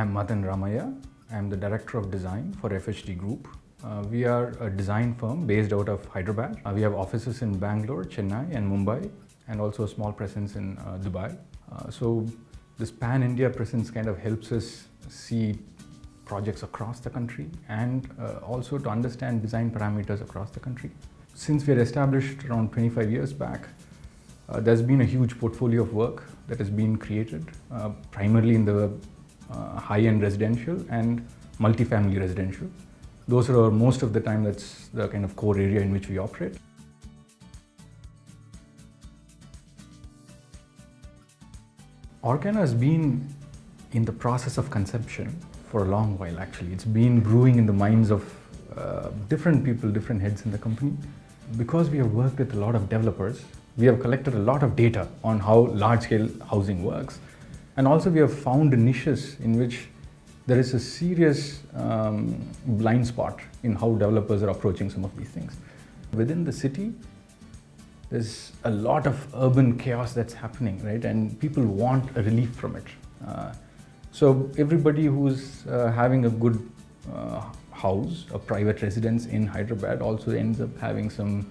I'm Madan Ramaya. I'm the Director of Design for FHD Group. We are a design firm based out of Hyderabad. We have offices in Bangalore, Chennai and Mumbai, and also a small presence in Dubai. So this pan-India presence kind of helps us see projects across the country and also to understand design parameters across the country. Since we are established around 25 years back, there's been a huge portfolio of work that has been created, primarily in the high-end residential and multifamily residential. Those are most of the time, that's the kind of core area in which we operate. Organo has been in the process of conception for a long while actually. It's been brewing in the minds of different people, different heads in the company. Because we have worked with a lot of developers, we have collected a lot of data on how large-scale housing works. And also we have found niches in which there is a serious blind spot in how developers are approaching some of these things. Within the city, there's a lot of urban chaos that's happening, right? And people want a relief from it. So everybody who's having a good house, a private residence in Hyderabad also ends up having some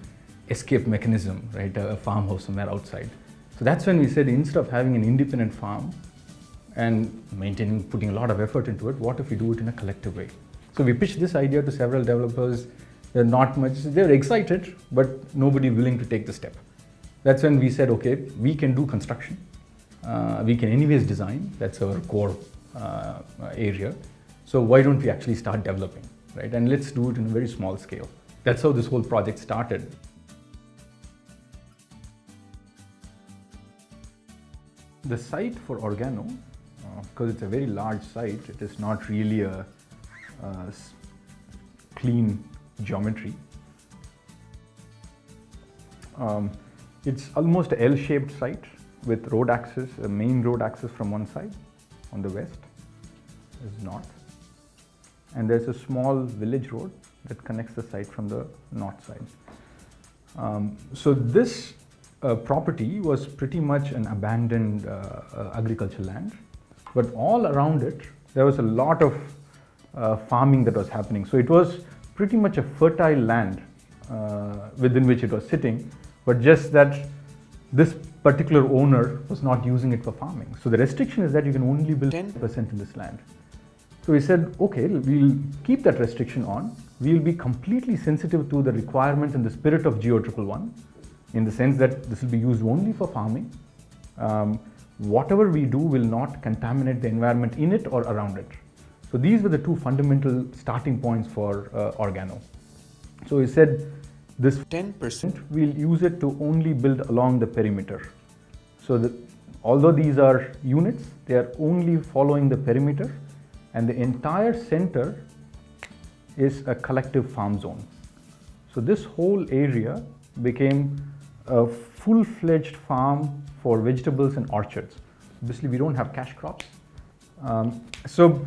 escape mechanism, right? A farmhouse somewhere outside. So that's when we said, instead of having an independent farm and putting a lot of effort into it, what if we do it in a collective way? So we pitched this idea to several developers. They're excited, but nobody willing to take the step. That's when we said, okay, we can do construction. We can anyways design, that's our core area. So why don't we actually start developing, right? And let's do it in a very small scale. That's how this whole project started. The site for Organo, because it's a very large site, it is not really a clean geometry. It's almost a L-shaped site with road access, a main road access from one side, on the west is north. And there's a small village road that connects the site from the north side. So this property was pretty much an abandoned agricultural land, but all around it, there was a lot of farming that was happening. So it was pretty much a fertile land within which it was sitting, but just that this particular owner was not using it for farming. So the restriction is that you can only build 10% in this land. So we said, okay, we'll keep that restriction on. We'll be completely sensitive to the requirements and the spirit of Geo 111, in the sense that this will be used only for farming. Whatever we do will not contaminate the environment in it or around it. So these were the two fundamental starting points for Organo. So we said this 10%, we'll use it to only build along the perimeter. So although these are units, they are only following the perimeter, and the entire center is a collective farm zone. So this whole area became a full-fledged farm for vegetables and orchards. Obviously, we don't have cash crops. So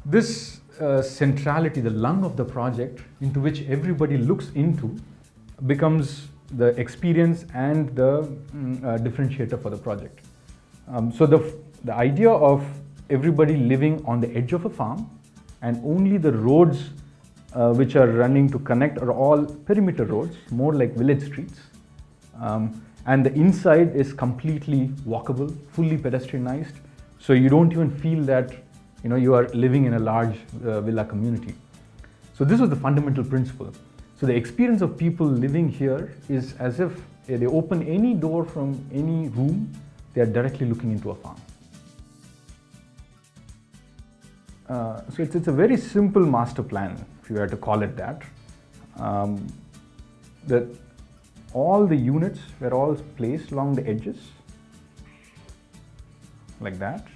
this centrality, the lung of the project, into which everybody looks into, becomes the experience and the differentiator for the project. So the idea of everybody living on the edge of a farm, and only the roads which are running to connect are all perimeter roads, more like village streets. And the inside is completely walkable, fully pedestrianized. So you don't even feel that you are living in a large villa community. So this was the fundamental principle. So the experience of people living here is as if they open any door from any room, they are directly looking into a farm. So it's a very simple master plan, if you were to call it that. That all the units were all placed along the edges, like that.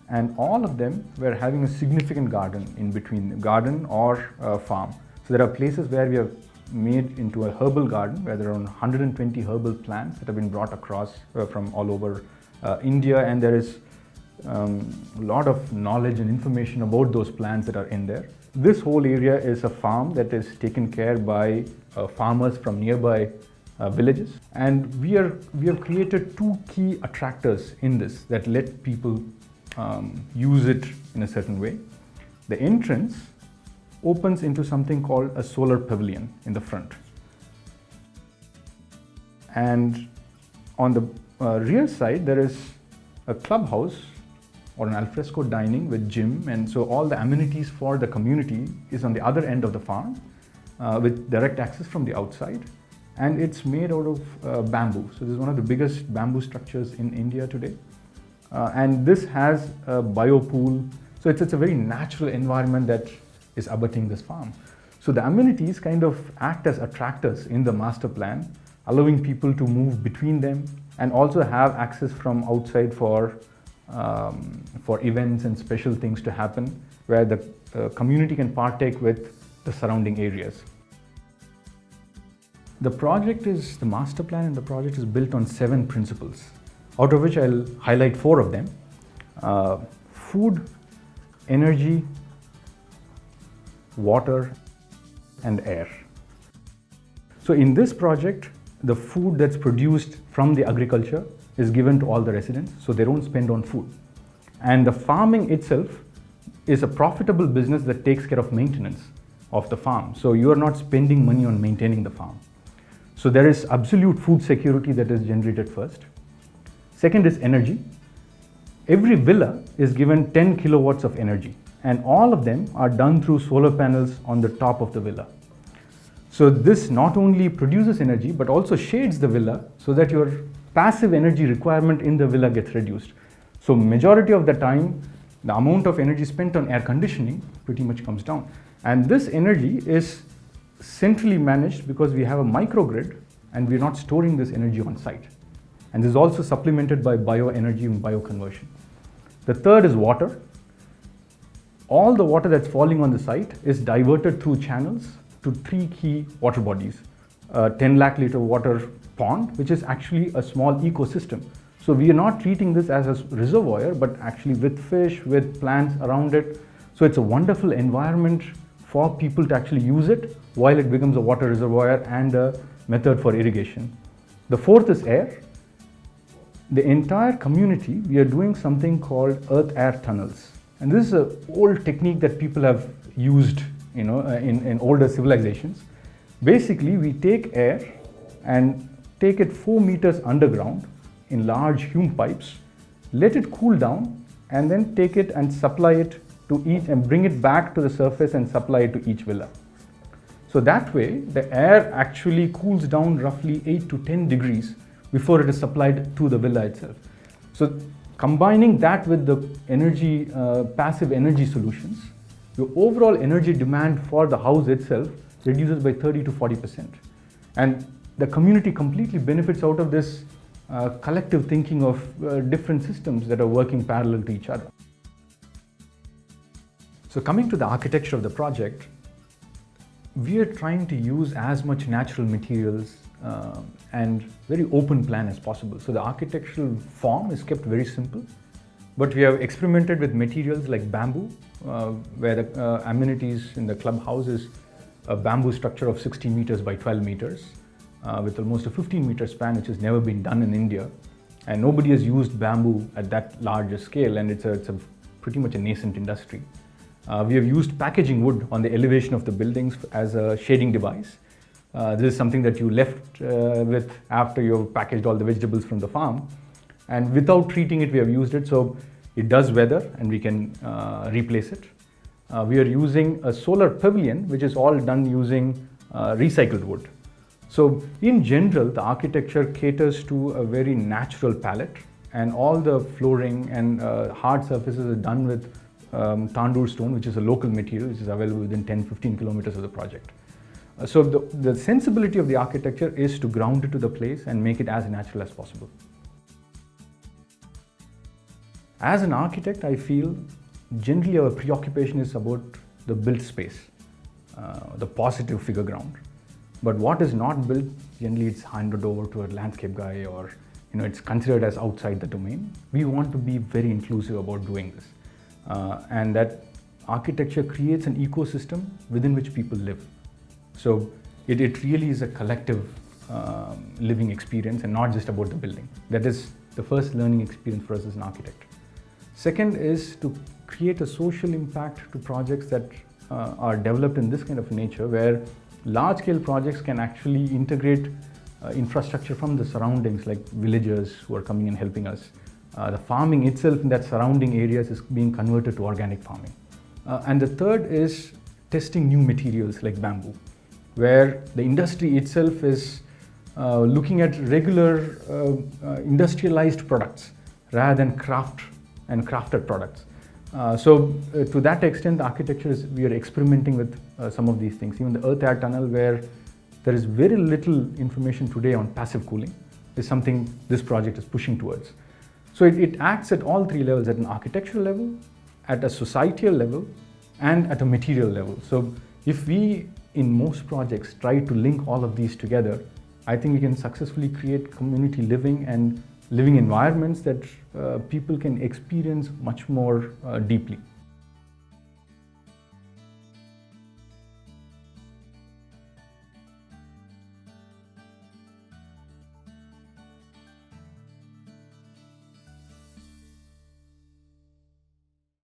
And all of them were having a significant garden in between, garden or farm. So there are places where we have made into a herbal garden, where there are around 120 herbal plants that have been brought across from all over India, and there is a lot of knowledge and information about those plants that are in there. This whole area is a farm that is taken care by farmers from nearby villages, and we have created two key attractors in this that let people use it in a certain way. The entrance opens into something called a solar pavilion in the front. And on the rear side, there is a clubhouse or an alfresco dining with gym, and so all the amenities for the community is on the other end of the farm with direct access from the outside. And it's made out of bamboo. So this is one of the biggest bamboo structures in India today. And this has a biopool. So it's a very natural environment that is abutting this farm. So the amenities kind of act as attractors in the master plan, allowing people to move between them and also have access from outside for events and special things to happen, where the community can partake with the surrounding areas. The project is, the master plan and the project is built on 7 principles, out of which I'll highlight 4 of them. Food, energy, water, and air. So in this project, the food that's produced from the agriculture is given to all the residents, so they don't spend on food. And the farming itself is a profitable business that takes care of maintenance of the farm. So you are not spending money on maintaining the farm. So there is absolute food security that is generated first. Second is energy. Every villa is given 10 kilowatts of energy, and all of them are done through solar panels on the top of the villa. So this not only produces energy but also shades the villa so that your passive energy requirement in the villa gets reduced. So majority of the time, the amount of energy spent on air conditioning pretty much comes down. And this energy is centrally managed because we have a microgrid and we're not storing this energy on site. And this is also supplemented by bioenergy and bioconversion. The third is water. All the water that's falling on the site is diverted through channels to 3 key water bodies. 10 lakh liter water pond, which is actually a small ecosystem. So we are not treating this as a reservoir, but actually with fish, with plants around it. So it's a wonderful environment for people to actually use it while it becomes a water reservoir and a method for irrigation. The fourth is air. The entire community, we are doing something called earth-air tunnels. And this is an old technique that people have used in older civilizations. Basically, we take air and take it 4 meters underground in large hume pipes, let it cool down, and then take it and supply it to each and bring it back to the surface and supply it to each villa. So that way, the air actually cools down roughly 8 to 10 degrees before it is supplied to the villa itself. So combining that with the energy, passive energy solutions, the overall energy demand for the house itself reduces by 30 to 40%. And the community completely benefits out of this collective thinking of different systems that are working parallel to each other. So coming to the architecture of the project, we are trying to use as much natural materials and very open plan as possible. So the architectural form is kept very simple, but we have experimented with materials like bamboo, where the amenities in the clubhouse is a bamboo structure of 60 meters by 12 meters with almost a 15-meter span, which has never been done in India. And nobody has used bamboo at that large a scale, and it's a pretty much a nascent industry. We have used packaging wood on the elevation of the buildings as a shading device. This is something that you left with after you've packaged all the vegetables from the farm. And without treating it, we have used it, so it does weather and we can replace it. We are using a solar pavilion, which is all done using recycled wood. So in general, the architecture caters to a very natural palette, and all the flooring and hard surfaces are done with tandoor stone, which is a local material which is available within 10-15 kilometers of the project. So the sensibility of the architecture is to ground it to the place and make it as natural as possible. As an architect, I feel generally our preoccupation is about the built space, the positive figure ground. But what is not built, generally it's handed over to a landscape guy, or it's considered as outside the domain. We want to be very inclusive about doing this. And that architecture creates an ecosystem within which people live. So it really is a collective living experience and not just about the building. That is the first learning experience for us as an architect. Second is to create a social impact to projects that are developed in this kind of nature, where large-scale projects can actually integrate infrastructure from the surroundings, like villagers who are coming and helping us. The farming itself in that surrounding areas is being converted to organic farming. And the third is testing new materials like bamboo, where the industry itself is looking at regular industrialized products rather than crafted products. So to that extent, the architecture is, we are experimenting with some of these things. Even the earth air tunnel, where there is very little information today on passive cooling, is something this project is pushing towards. So it acts at all three levels, at an architectural level, at a societal level, and at a material level. So if we, in most projects, try to link all of these together, I think we can successfully create community living and living environments that people can experience much more deeply.